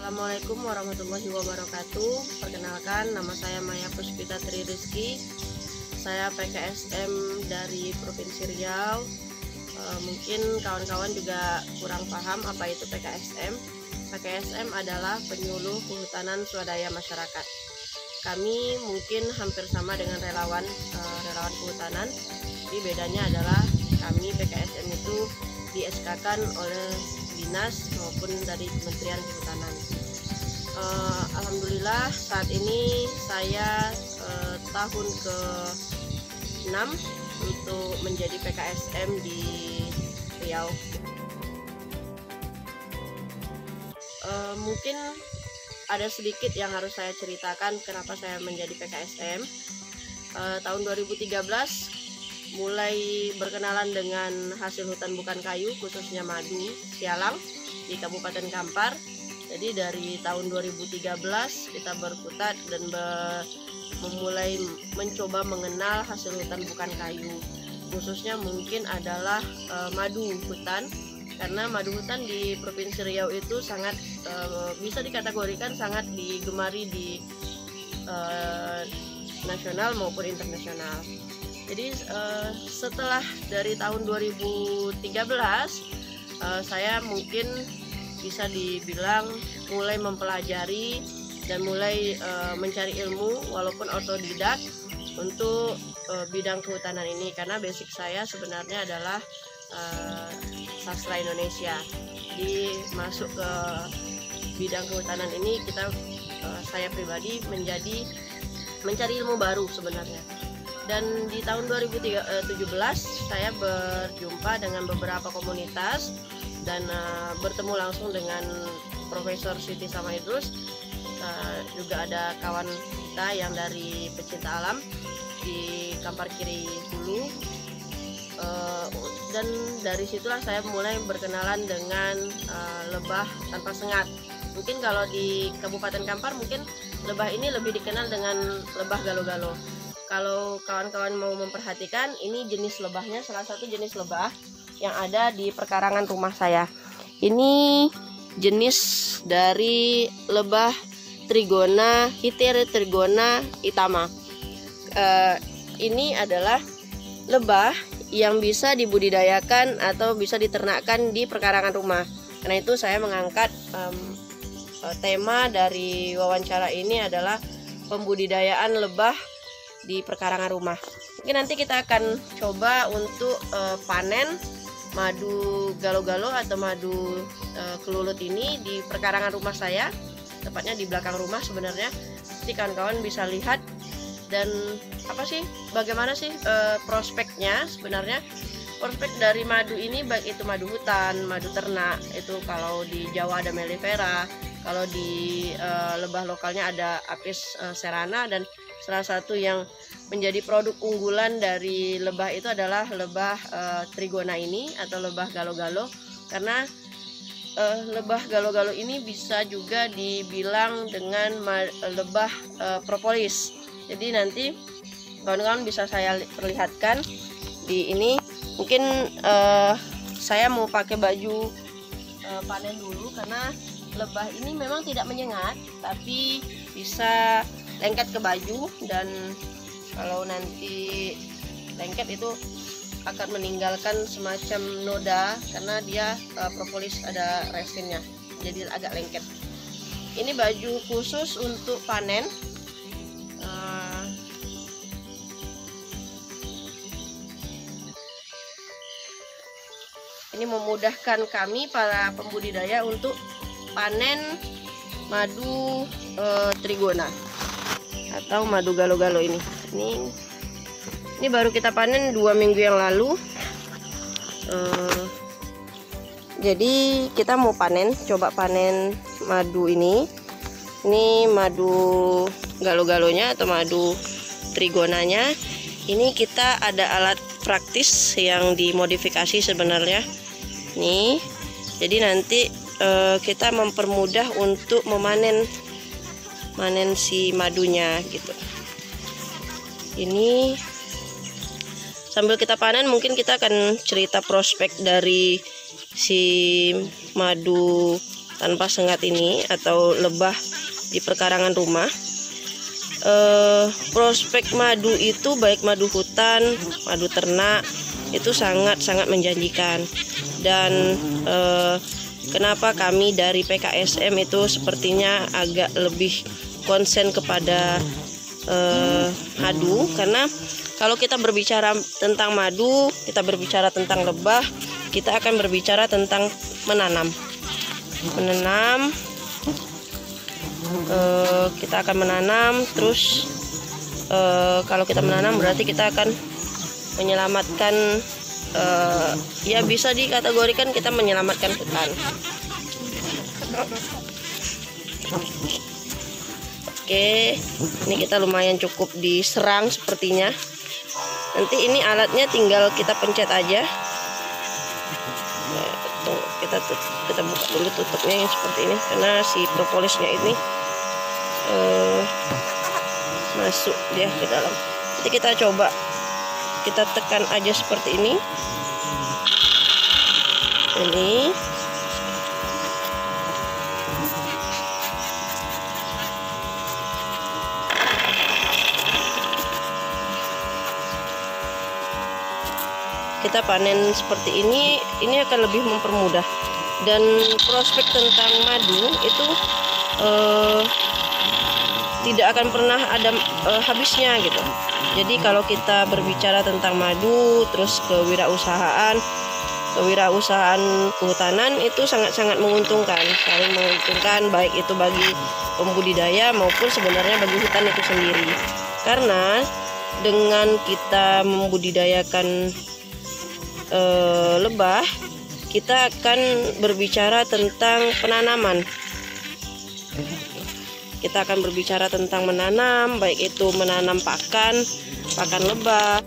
Assalamualaikum warahmatullahi wabarakatuh. Perkenalkan, nama saya Maya Puspita Tri Rizky. Saya PKSM dari Provinsi Riau. Mungkin kawan-kawan juga kurang paham apa itu PKSM. PKSM adalah penyuluh kehutanan swadaya masyarakat. Kami mungkin hampir sama dengan relawan kehutanan, tapi bedanya adalah kami PKSM itu di SK-kan oleh dinas maupun dari Kementerian Kehutanan. Alhamdulillah saat ini saya tahun ke-6 untuk menjadi PKSM di Riau. Mungkin ada sedikit yang harus saya ceritakan kenapa saya menjadi PKSM. Tahun 2013 mulai berkenalan dengan hasil hutan bukan kayu, khususnya madu sialang di Kabupaten Kampar. Jadi dari tahun 2013 kita berkutat dan memulai mencoba mengenal hasil hutan bukan kayu, khususnya mungkin adalah madu hutan, karena madu hutan di Provinsi Riau itu sangat bisa dikategorikan sangat digemari di nasional maupun internasional. Jadi setelah dari tahun 2013 saya mungkin bisa dibilang mulai mempelajari dan mulai mencari ilmu walaupun otodidak untuk bidang kehutanan ini, karena basic saya sebenarnya adalah sastra Indonesia. Jadi masuk ke bidang kehutanan ini saya pribadi mencari ilmu baru sebenarnya. Dan di tahun 2017 saya berjumpa dengan beberapa komunitas dan bertemu langsung dengan Profesor Siti Sama Idrus. Juga ada kawan kita yang dari pecinta alam di Kampar Kiri Hulu. Dan dari situlah saya mulai berkenalan dengan lebah tanpa sengat. Mungkin kalau di Kabupaten Kampar mungkin lebah ini lebih dikenal dengan lebah galo-galo. Kalau kawan-kawan mau memperhatikan, ini jenis lebahnya, salah satu jenis lebah yang ada di perkarangan rumah saya. Ini jenis dari lebah Trigona Trigona itama. Ini adalah lebah yang bisa dibudidayakan atau bisa diternakkan di perkarangan rumah. Karena itu saya mengangkat tema dari wawancara ini adalah pembudidayaan lebah di perkarangan rumah. Mungkin nanti kita akan coba untuk panen madu galo-galo atau madu kelulut ini di perkarangan rumah saya, tepatnya di belakang rumah sebenarnya. Jadi kawan-kawan bisa lihat dan bagaimana sih prospeknya sebenarnya. Prospek dari madu ini baik itu madu hutan, madu ternak, itu kalau di Jawa ada mellifera, kalau di lebah lokalnya ada Apis cerana, dan salah satu yang menjadi produk unggulan dari lebah itu adalah lebah Trigona ini atau lebah galo-galo, karena lebah galo-galo ini bisa juga dibilang dengan lebah propolis. Jadi nanti kawan-kawan bisa saya perlihatkan di ini. Mungkin saya mau pakai baju panen dulu karena lebah ini memang tidak menyengat, tapi bisa lengket ke baju, dan kalau nanti lengket itu akan meninggalkan semacam noda karena dia propolis ada resinnya, jadi agak lengket. Ini baju khusus untuk panen. Ini memudahkan kami para pembudidaya untuk panen madu Trigona atau madu galo-galo ini. Ini baru kita panen 2 minggu yang lalu. Jadi kita mau coba panen madu ini. Ini madu galo-galonya atau madu Trigonanya. Ini kita ada alat praktis yang dimodifikasi sebenarnya. Nih, jadi nanti kita mempermudah untuk memanen si madunya gitu. Ini sambil kita panen mungkin kita akan cerita prospek dari si madu tanpa sengat ini atau lebah di perkarangan rumah, prospek madu itu baik madu hutan, madu ternak itu sangat-sangat menjanjikan. Dan kenapa kami dari PKSM itu sepertinya agak lebih konsen kepada madu, karena kalau kita berbicara tentang madu, kita berbicara tentang lebah, kita akan berbicara tentang menanam. Kita akan menanam, terus kalau kita menanam berarti kita akan menyelamatkan, ya bisa dikategorikan kita menyelamatkan hutan. Oke, ini kita lumayan cukup diserang sepertinya. Nanti ini alatnya tinggal kita pencet aja. Nah, kita buka dulu tutupnya yang seperti ini, karena si propolisnya ini masuk dia ke dalam. Jadi kita coba, kita tekan aja seperti ini. Ini kita panen seperti ini akan lebih mempermudah. Dan prospek tentang madu itu tidak akan pernah ada habisnya gitu. Jadi kalau kita berbicara tentang madu, terus kewirausahaan kehutanan itu sangat-sangat menguntungkan, saling menguntungkan, baik itu bagi pembudidaya maupun sebenarnya bagi hutan itu sendiri. Karena dengan kita membudidayakan lebah, kita akan berbicara tentang penanaman. Kita akan berbicara tentang menanam, baik itu menanam pakan lebah.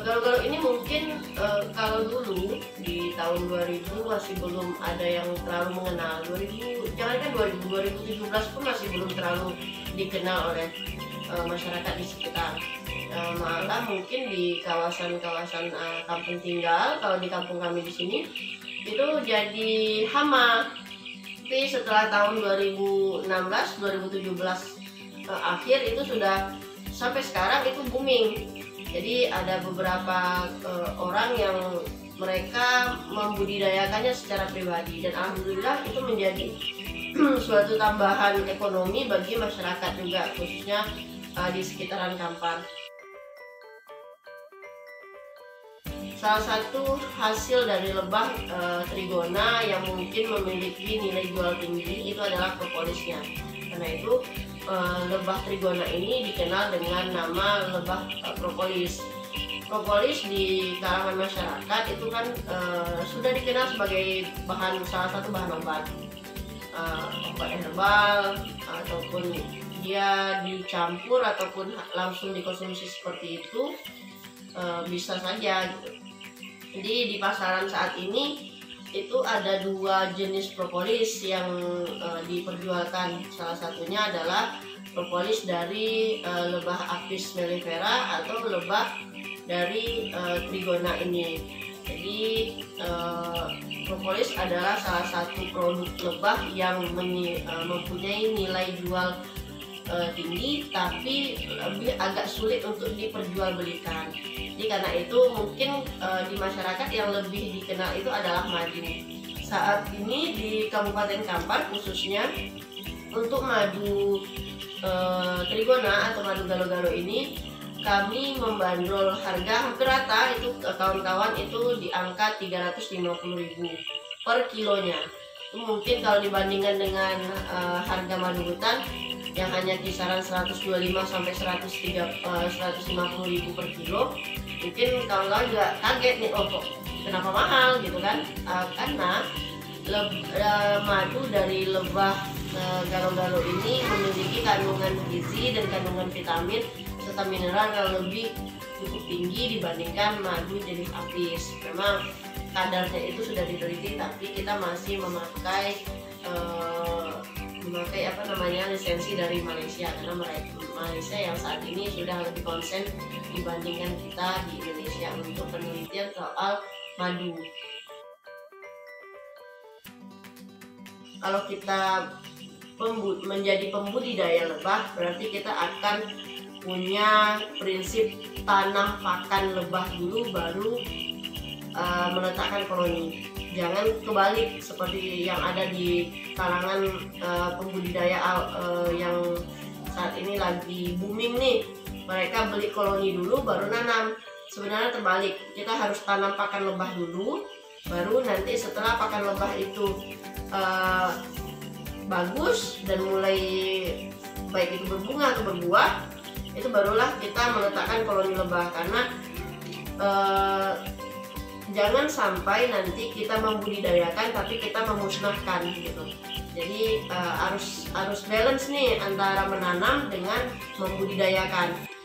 Galo-galo ini mungkin kalau dulu di tahun 2000 masih belum ada yang terlalu mengenal. 2017 pun masih belum terlalu dikenal oleh masyarakat di sekitar. Malah mungkin di kawasan-kawasan kampung tinggal, kalau di kampung kami di sini itu jadi hama. Tapi setelah tahun 2016-2017 akhir itu sudah sampai sekarang itu booming. Jadi ada beberapa orang yang mereka membudidayakannya secara pribadi, dan alhamdulillah itu menjadi suatu tambahan ekonomi bagi masyarakat juga, khususnya di sekitaran Kampar. Salah satu hasil dari lebah trigona yang mungkin memiliki nilai jual tinggi itu adalah propolisnya. Karena itu lebah trigona ini dikenal dengan nama lebah propolis. Propolis di kalangan masyarakat itu kan sudah dikenal sebagai salah satu bahan obat herbal, ataupun dia dicampur ataupun langsung dikonsumsi seperti itu bisa saja gitu. Jadi di pasaran saat ini itu ada dua jenis propolis yang diperjualkan. Salah satunya adalah propolis dari lebah Apis mellifera atau lebah dari trigona ini. Jadi propolis adalah salah satu produk lebah yang mempunyai nilai jual tinggi, tapi lebih agak sulit untuk diperjualbelikan. Jadi karena itu mungkin di masyarakat yang lebih dikenal itu adalah madu. Saat ini di Kabupaten Kampar khususnya untuk madu trigona atau madu galo-galo ini kami membandrol harga hampir rata itu kawan-kawan itu di angka 350.000 per kilonya. Itu mungkin kalau dibandingkan dengan harga madu hutan yang hanya kisaran 125 sampai 150.000 per kilo, mungkin kawan-kawan juga kaget nih, oh kok kenapa mahal gitu kan? Karena madu dari lebah galo-galo ini memiliki kandungan gizi dan kandungan vitamin serta mineral yang lebih cukup tinggi dibandingkan madu jenis Apis. Memang kadarnya itu sudah diteliti, tapi kita masih memakai lisensi dari Malaysia, karena Malaysia yang saat ini sudah lebih konsen dibandingkan kita di Indonesia untuk penelitian soal madu. kalau kita menjadi pembudidaya lebah, berarti kita akan punya prinsip tanam pakan lebah dulu baru meletakkan koloni. Jangan kebalik seperti yang ada di kalangan pembudidaya yang saat ini lagi booming nih. Mereka beli koloni dulu baru nanam. Sebenarnya terbalik, kita harus tanam pakan lebah dulu, baru nanti setelah pakan lebah itu bagus dan mulai baik itu berbunga atau berbuah, itu barulah kita meletakkan koloni lebah. Karena jangan sampai nanti kita membudidayakan tapi kita memusnahkan gitu. Jadi harus balance nih antara menanam dengan membudidayakan.